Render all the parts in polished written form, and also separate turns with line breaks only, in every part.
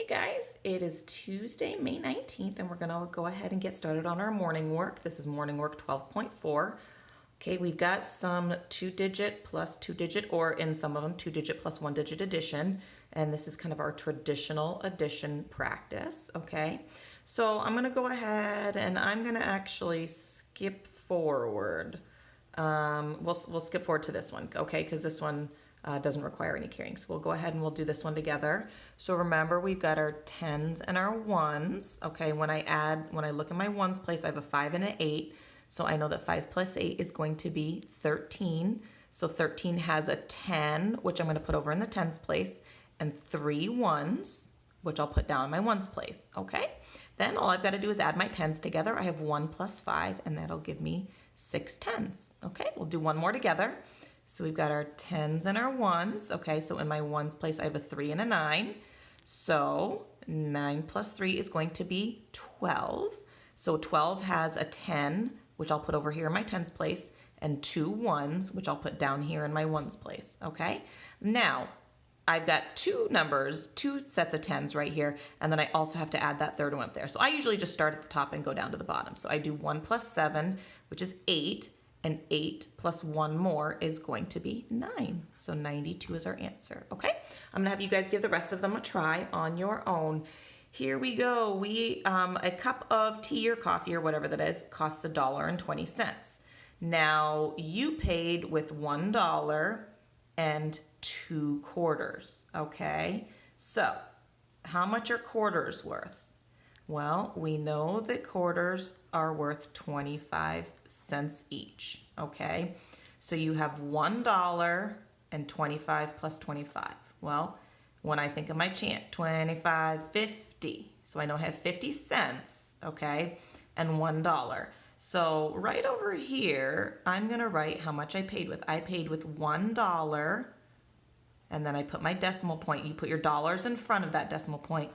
Hey guys, it is Tuesday, May 19th, and we're going to go ahead and get started on our morning work. This is morning work 12.4. Okay, we've got some 2-digit plus 2-digit, or in some of them, 2-digit plus 1-digit addition. And this is kind of our traditional addition practice, okay? So I'm going to go ahead and I'm going to actually skip forward. We'll skip forward to this one, okay? Because this one doesn't require any carrying. So we'll go ahead and we'll do this one together. So remember, we've got our tens and our ones. Okay, when I look in my ones place, I have a 5 and an 8. So I know that 5 plus 8 is going to be 13. So 13 has a 10, which I'm going to put over in the tens place, and 3 ones, which I'll put down in my ones place. Okay, then all I've got to do is add my tens together. I have 1 plus 5, and that'll give me 6 tens. Okay, we'll do one more together. So we've got our tens and our ones. Okay, so in my ones place, I have a 3 and a 9. So 9 plus 3 is going to be 12. So 12 has a 10, which I'll put over here in my tens place, and 2 ones, which I'll put down here in my ones place. Okay, now I've got two sets of tens right here, and then I also have to add that third one up there. So I usually just start at the top and go down to the bottom. So I do 1 plus 7, which is 8. And 8 plus 1 more is going to be 9. So 92 is our answer, okay? I'm gonna have you guys give the rest of them a try on your own. Here we go. A cup of tea or coffee or whatever that is costs $1.20. Now you paid with $1 and 2 quarters, okay? So how much are quarters worth? Well, we know that quarters are worth 25 cents each, okay? So you have $1 and 25 plus 25. Well, when I think of my chant, 25, 50. So I know I have 50 cents, okay, and $1. So right over here, I'm gonna write how much I paid with. I paid with $1, and then I put my decimal point. You put your dollars in front of that decimal point,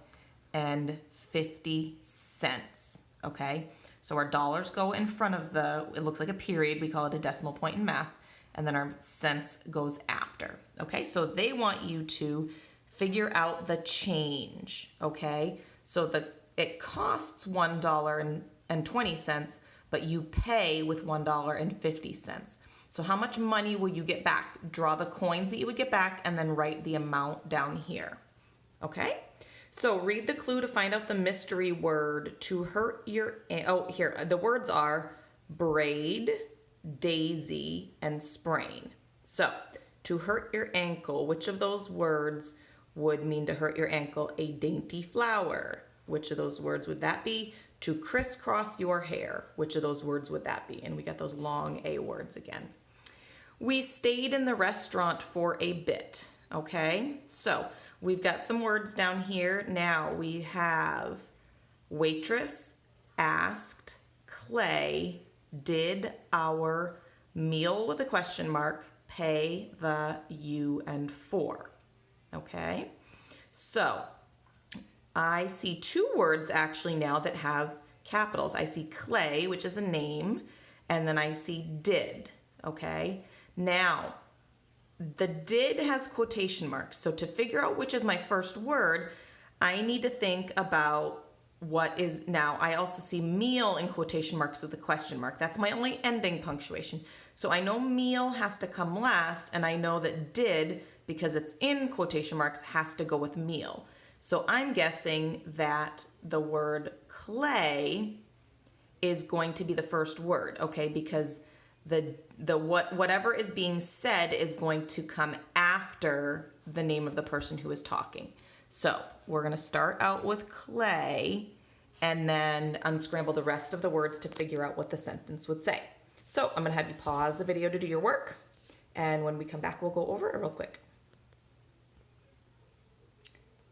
and 50 cents, okay? So our dollars go in front of it looks like a period, we call it a decimal point in math, and then our cents goes after, okay? So they want you to figure out the change, okay? So it costs $1.20, but you pay with $1.50. So how much money will you get back? Draw the coins that you would get back and then write the amount down here, okay? So read the clue to find out the mystery word to hurt your, here, the words are braid, daisy, and sprain. So to hurt your ankle, which of those words would mean to hurt your ankle? A dainty flower. Which of those words would that be? To crisscross your hair. Which of those words would that be? And we got those long A words again. We stayed in the restaurant for a bit, okay? So we've got some words down here. Now we have waitress, asked, clay, did, our, meal with a question mark, pay, the, you, and for. Okay? So I see 2 words actually now that have capitals. I see clay, which is a name, and then I see did. Okay? Now, the did has quotation marks. So to figure out which is my first word, I need to think about what is now. I also see meal in quotation marks with a question mark. That's my only ending punctuation. So I know meal has to come last, and I know that did, because it's in quotation marks, has to go with meal. So I'm guessing that the word clay is going to be the first word, okay? Because whatever is being said is going to come after the name of the person who is talking. So we're going to start out with clay and then unscramble the rest of the words to figure out what the sentence would say. So I'm going to have you pause the video to do your work, and when we come back, we'll go over it real quick.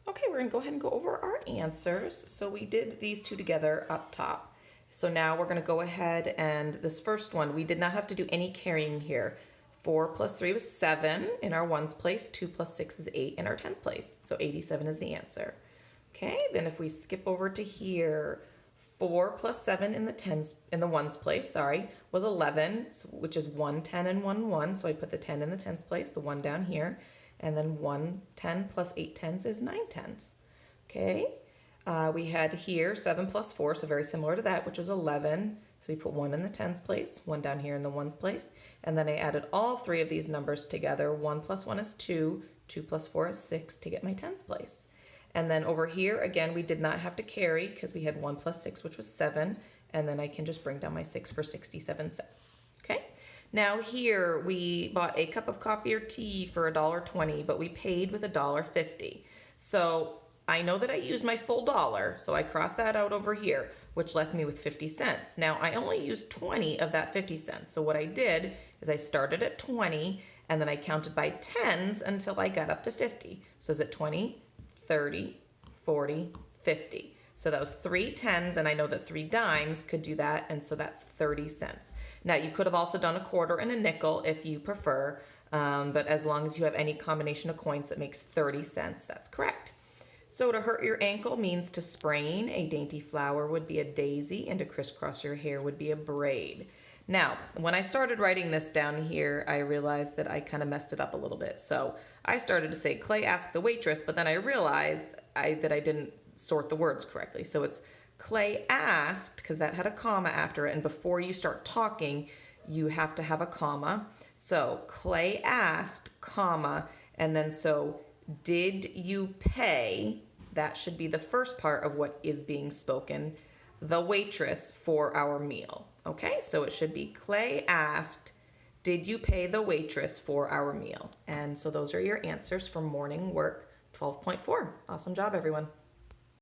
Okay, we're going to go ahead and go over our answers. So we did these 2 together up top. So now we're going to go ahead, and this first one, we did not have to do any carrying here. 4 plus 3 was 7 in our ones place. 2 plus 6 is 8 in our tens place. So 87 is the answer. Okay, then if we skip over to here, 4 plus 7 in the ones place, was 11, which is 1 10 and 1 1. So I put the 10 in the tens place, the 1 down here, and then 1 10 plus 8 tens is 9 tens. Okay, we had here 7 plus 4, so very similar to that, which was 11. So we put 1 in the tens place, 1 down here in the ones place, and then I added all 3 of these numbers together. 1 plus 1 is 2, 2 plus 4 is 6 to get my tens place. And then over here, again, we did not have to carry because we had 1 plus 6, which was 7, and then I can just bring down my 6 for 67 cents. Okay, now here we bought a cup of coffee or tea for $1.20, but we paid with $1.50. So I know that I used my full dollar, so I crossed that out over here, which left me with 50 cents. Now, I only used 20 of that 50 cents. So what I did is I started at 20, and then I counted by tens until I got up to 50. So is it 20, 30, 40, 50? So that was 3 tens, and I know that 3 dimes could do that, and so that's 30 cents. Now, you could have also done a quarter and a nickel if you prefer, but as long as you have any combination of coins that makes 30 cents, that's correct. So to hurt your ankle means to sprain. A dainty flower would be a daisy, and to crisscross your hair would be a braid. Now, when I started writing this down here, I realized that I kind of messed it up a little bit. So I started to say, Clay asked the waitress, but then I realized that I didn't sort the words correctly. So it's Clay asked, because that had a comma after it, and before you start talking, you have to have a comma. So Clay asked, comma, and then so did you pay? That should be the first part of what is being spoken. The waitress for our meal. Okay, so it should be Clay asked, did you pay the waitress for our meal? And so those are your answers for morning work 12.4. Awesome job, everyone.